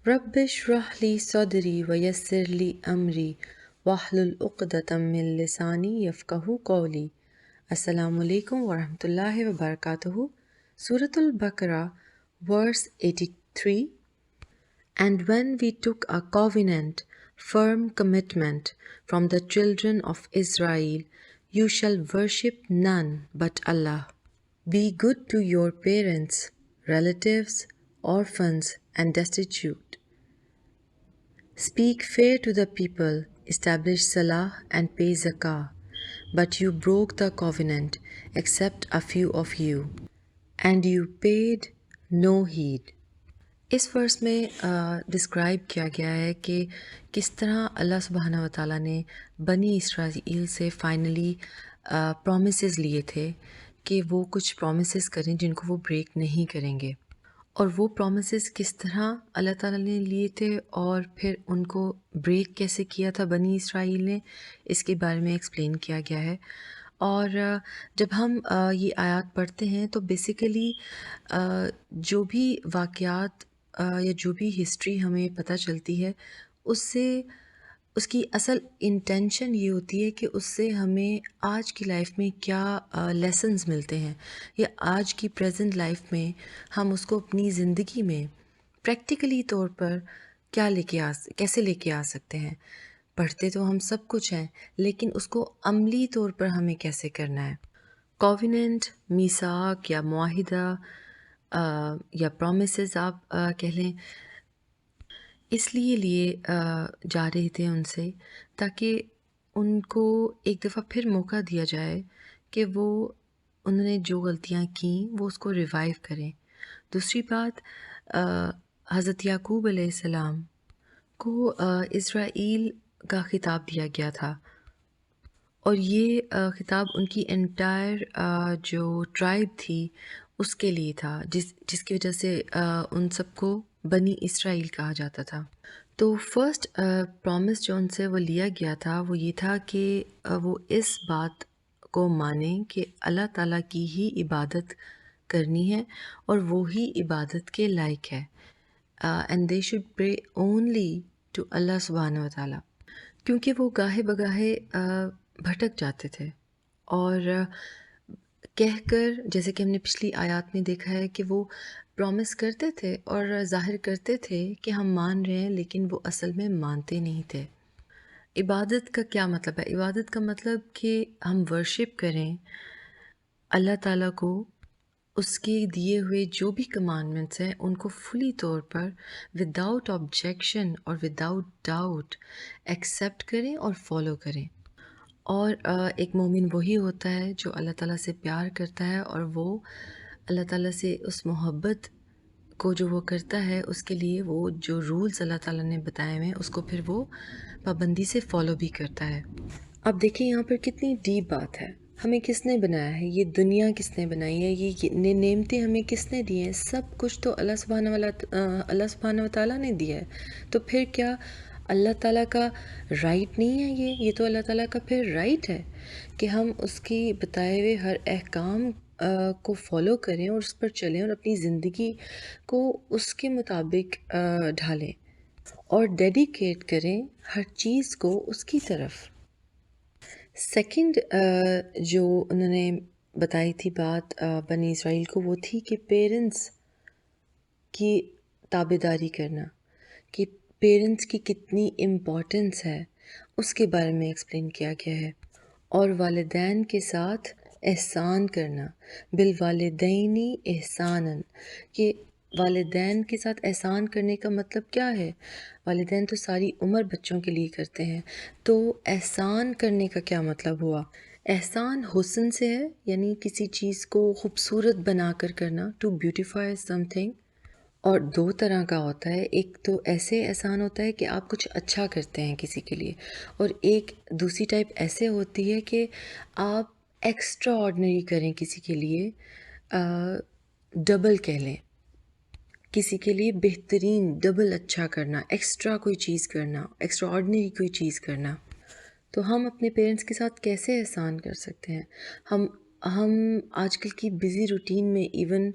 رب اشرح لی صدری ویسر لی امری واحلل عقدۃ من لسانی یفقہوا قولی۔ السلام علیکم ورحمۃ اللہ وبرکاتہ۔ سورۃ البقرہ verse 83. And when we took a covenant, firm commitment from the children of Israel, you shall worship none but Allah. Be good to your parents, relatives, orphans, and destitute. Speak fair to the people, establish salah and pay zakah. But you broke the covenant, except a few of you, and you paid no heed. اس ورس میں describe کیا گیا ہے کہ کس طرح اللہ سبحانہ و تعالیٰ نے بنی اسرائیل سے فائنلی پرومسز لیے تھے کہ وہ کچھ پرومسز کریں جن کو وہ بریک نہیں کریں گے، اور وہ پرومسز کس طرح اللہ تعالیٰ نے لیے تھے اور پھر ان کو بریک کیسے کیا تھا بنی اسرائیل نے، اس کے بارے میں ایکسپلین کیا گیا ہے۔ اور جب ہم یہ آیات پڑھتے ہیں تو بیسیکلی جو بھی واقعات یا جو بھی ہسٹری ہمیں پتہ چلتی ہے اس سے اس کی اصل انٹینشن یہ ہوتی ہے کہ اس سے ہمیں آج کی لائف میں کیا لیسنز ملتے ہیں، یا آج کی پریزنٹ لائف میں ہم اس کو اپنی زندگی میں پریکٹیکلی طور پر کیا کیسے لے کے آ سکتے ہیں۔ پڑھتے تو ہم سب کچھ ہیں، لیکن اس کو عملی طور پر ہمیں کیسے کرنا ہے۔ کووننٹ، میثاق یا معاہدہ یا پرومسز آپ کہہ لیں، اس لیے جا رہے تھے ان سے تاکہ ان کو ایک دفعہ پھر موقع دیا جائے کہ وہ انہوں نے جو غلطیاں کیں وہ اس کو ریوائیو کریں۔ دوسری بات، حضرت یعقوب علیہ السلام کو اسرائیل کا خطاب دیا گیا تھا، اور یہ خطاب ان کی انٹائر جو ٹرائب تھی اس کے لیے تھا، جس کی وجہ سے ان سب کو بنی اسرائیل کہا جاتا تھا۔ تو فرسٹ پرومس جو ان سے وہ لیا گیا تھا وہ یہ تھا کہ وہ اس بات کو مانیں کہ اللہ تعالیٰ کی ہی عبادت کرنی ہے اور وہی عبادت کے لائق ہے، and they should pray only to اللہ سبحانہ و تعالیٰ، کیونکہ وہ گاہے بگاہے بھٹک جاتے تھے اور کہہ کر، جیسے کہ ہم نے پچھلی آیات میں دیکھا ہے کہ وہ پرومس کرتے تھے اور ظاہر کرتے تھے کہ ہم مان رہے ہیں، لیکن وہ اصل میں مانتے نہیں تھے۔ عبادت کا کیا مطلب ہے؟ عبادت کا مطلب کہ ہم ورشپ کریں اللہ تعالیٰ کو، اس کے دیے ہوئے جو بھی کمانڈمنٹس ہیں ان کو فلی طور پر وداؤٹ آبجیکشن اور وداؤٹ ڈاؤٹ ایکسیپٹ کریں اور فالو کریں۔ اور ایک مومن وہی ہوتا ہے جو اللہ تعالیٰ سے پیار کرتا ہے، اور وہ اللہ تعالیٰ سے اس محبت کو جو وہ کرتا ہے اس کے لیے وہ جو رولز اللہ تعالیٰ نے بتائے ہوئے ہیں اس کو پھر وہ پابندی سے فالو بھی کرتا ہے۔ اب دیکھیں یہاں پر کتنی ڈیپ بات ہے۔ ہمیں کس نے بنایا ہے؟ یہ دنیا کس نے بنائی ہے؟ یہ نعمتیں ہمیں کس نے دی ہیں؟ سب کچھ تو اللہ سبحانہ و تعالیٰ نے دیا ہے۔ تو پھر کیا اللہ تعالیٰ کا رائٹ نہیں ہے؟ یہ تو اللہ تعالیٰ کا پھر رائٹ ہے کہ ہم اس کی بتائے ہوئے ہر احکام کو فالو کریں اور اس پر چلیں اور اپنی زندگی کو اس کے مطابق ڈھالیں اور ڈیڈیکیٹ کریں ہر چیز کو اس کی طرف۔ سیکنڈ جو انہوں نے بتائی تھی بات بنی اسرائیل کو، وہ تھی کہ پیرنٹس کی تابعداری کرنا، کہ پیرنٹس کی کتنی امپورٹنس ہے اس کے بارے میں ایکسپلین کیا گیا ہے، اور والدین کے ساتھ احسان کرنا، بالوالدین احساناً، کہ والدین کے ساتھ احسان کرنے کا مطلب کیا ہے؟ والدین تو ساری عمر بچوں کے لیے کرتے ہیں، تو احسان کرنے کا کیا مطلب ہوا؟ احسان حسن سے ہے، یعنی کسی چیز کو خوبصورت بنا کر کرنا، ٹو بیوٹیفائی سم تھنگ، اور دو طرح کا ہوتا ہے۔ ایک تو ایسے احسان ہوتا ہے کہ آپ کچھ اچھا کرتے ہیں کسی کے لیے، اور ایک دوسری ٹائپ ایسے ہوتی ہے کہ آپ ایکسٹرا آرڈنری کریں کسی کے لیے، ڈبل کہہ لیں، کسی کے لیے بہترین ڈبل اچھا کرنا، ایکسٹرا کوئی چیز کرنا، ایکسٹرا آرڈنری کوئی چیز کرنا۔ تو ہم اپنے پیرنٹس کے ساتھ کیسے احسان کر سکتے ہیں؟ ہم ہم آج کل کی بزی روٹین میں ایون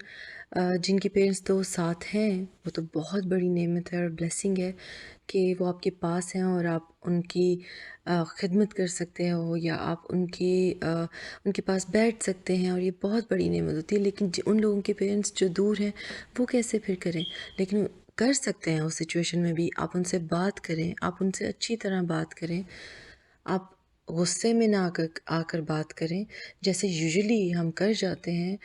جن کے پیرنٹس تو ساتھ ہیں وہ تو بہت بڑی نعمت ہے اور بلیسنگ ہے کہ وہ آپ کے پاس ہیں اور آپ ان کی خدمت کر سکتے ہو یا آپ ان کے پاس بیٹھ سکتے ہیں، اور یہ بہت بڑی نعمت ہوتی ہے۔ لیکن ان لوگوں کے پیرنٹس جو دور ہیں وہ کیسے پھر کریں؟ لیکن کر سکتے ہیں اس سچویشن میں بھی، آپ ان سے بات کریں، آپ ان سے اچھی طرح بات کریں، آپ غصے میں نہ آ کر بات کریں جیسے یوزلی ہم کر جاتے ہیں،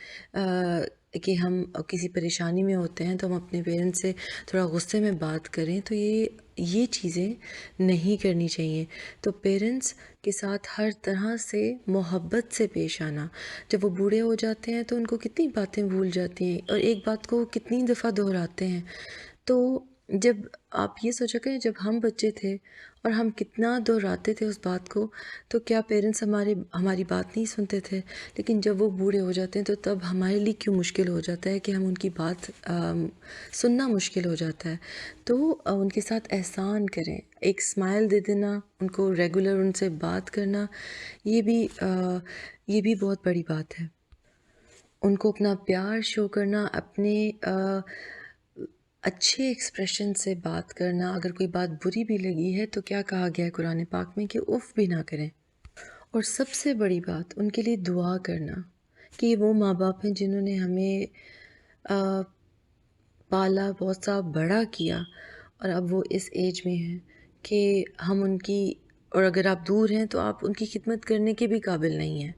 کہ ہم کسی پریشانی میں ہوتے ہیں تو ہم اپنے پیرنٹس سے تھوڑا غصے میں بات کریں، تو یہ چیزیں نہیں کرنی چاہیے۔ تو پیرنٹس کے ساتھ ہر طرح سے محبت سے پیش آنا۔ جب وہ بوڑھے ہو جاتے ہیں تو ان کو کتنی باتیں بھول جاتی ہیں اور ایک بات کو کتنی دفعہ دہراتے ہیں، تو جب آپ یہ سوچا کریں جب ہم بچے تھے اور ہم کتنا دہراتے تھے اس بات کو، تو کیا پیرنٹس ہماری بات نہیں سنتے تھے؟ لیکن جب وہ بوڑھے ہو جاتے ہیں تو تب ہمارے لیے کیوں مشکل ہو جاتا ہے کہ ہم ان کی بات سننا مشکل ہو جاتا ہے۔ تو ان کے ساتھ احسان کریں، ایک اسمائل دے دینا، ان کو ریگولر ان سے بات کرنا، یہ بھی بہت بڑی بات ہے۔ ان کو اپنا پیار شو کرنا، اپنے اچھے ایکسپریشن سے بات کرنا۔ اگر کوئی بات بری بھی لگی ہے تو کیا کہا گیا ہے قرآن پاک میں کہ اف بھی نہ کریں۔ اور سب سے بڑی بات ان کے لیے دعا کرنا کہ یہ وہ ماں باپ ہیں جنہوں نے ہمیں پالا، بہت سا بڑا کیا، اور اب وہ اس ایج میں ہیں کہ ہم ان کی، اور اگر آپ دور ہیں تو آپ ان کی خدمت کرنے کے بھی قابل نہیں ہیں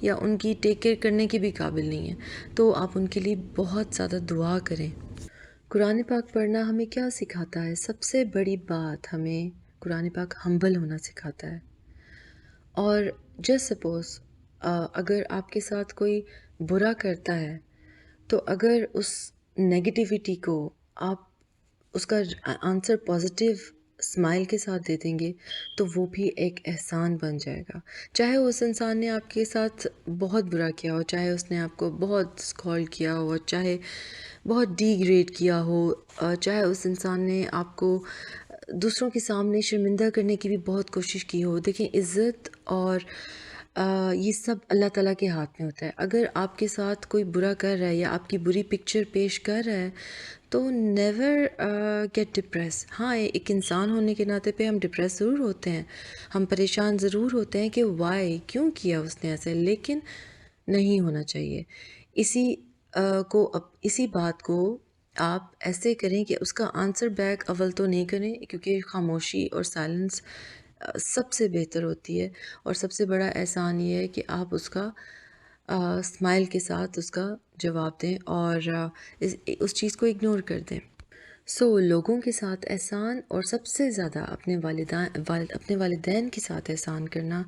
یا ان کی ٹیک کیئر کرنے کے بھی قابل نہیں ہیں، تو آپ ان کے لیے بہت زیادہ دعا کریں۔ قرآن پاک پڑھنا ہمیں کیا سکھاتا ہے؟ سب سے بڑی بات ہمیں قرآن پاک ہمبل ہونا سکھاتا ہے۔ اور جسٹ سپوز اگر آپ کے ساتھ کوئی برا کرتا ہے تو اگر اس نیگیٹیوٹی کو آپ اس کا آنسر پازیٹیو اسمائل کے ساتھ دے دیں گے تو وہ بھی ایک احسان بن جائے گا۔ چاہے اس انسان نے آپ کے ساتھ بہت برا کیا ہو، چاہے اس نے آپ کو بہت اسکال کیا ہو، چاہے بہت ڈی گریڈ کیا ہو، چاہے اس انسان نے آپ کو دوسروں کے سامنے شرمندہ کرنے کی بھی بہت کوشش کی ہو۔ دیکھیں، عزت اور یہ سب اللہ تعالیٰ کے ہاتھ میں ہوتا ہے۔ اگر آپ کے ساتھ کوئی برا کر رہا ہے یا آپ کی بری پکچر پیش کر رہا ہے تو نیور گیٹ ڈپریس۔ ہاں، ایک انسان ہونے کے ناطے پہ ہم ڈپریس ضرور ہوتے ہیں، ہم پریشان ضرور ہوتے ہیں کہ وائی، کیوں کیا اس نے ایسے، لیکن نہیں ہونا چاہیے۔ اسی بات کو آپ ایسے کریں کہ اس کا آنسر بیک اول تو نہیں کریں، کیونکہ خاموشی اور سائلنس سب سے بہتر ہوتی ہے، اور سب سے بڑا احسان یہ ہے کہ آپ اس کا اسمائل کے ساتھ اس کا جواب دیں اور اس چیز کو اگنور کر دیں۔ لوگوں کے ساتھ احسان، اور سب سے زیادہ اپنے والدین کے ساتھ احسان کرنا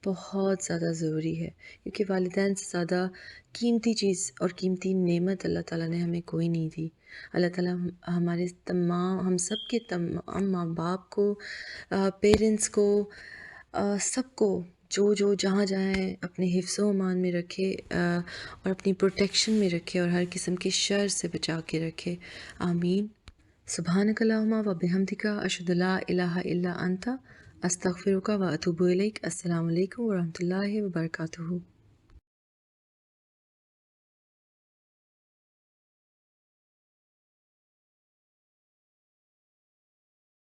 بہت زیادہ ضروری ہے، کیونکہ والدین سے زیادہ قیمتی چیز اور قیمتی نعمت اللہ تعالیٰ نے ہمیں کوئی نہیں دی۔ اللہ تعالیٰ ہم سب کے تمام ماں باپ کو، پیرنٹس کو، سب کو جو جہاں جائیں اپنے حفظ و امان میں رکھے، اور اپنی پروٹیکشن میں رکھے، اور ہر قسم کے شر سے بچا کے رکھے۔ آمین۔ سبحانک اللہم و بحمدک، اشہد لا الہ الا انت، استغفرک و اتوب الیک۔ السلام علیکم ورحمۃ اللہ وبرکاتہ۔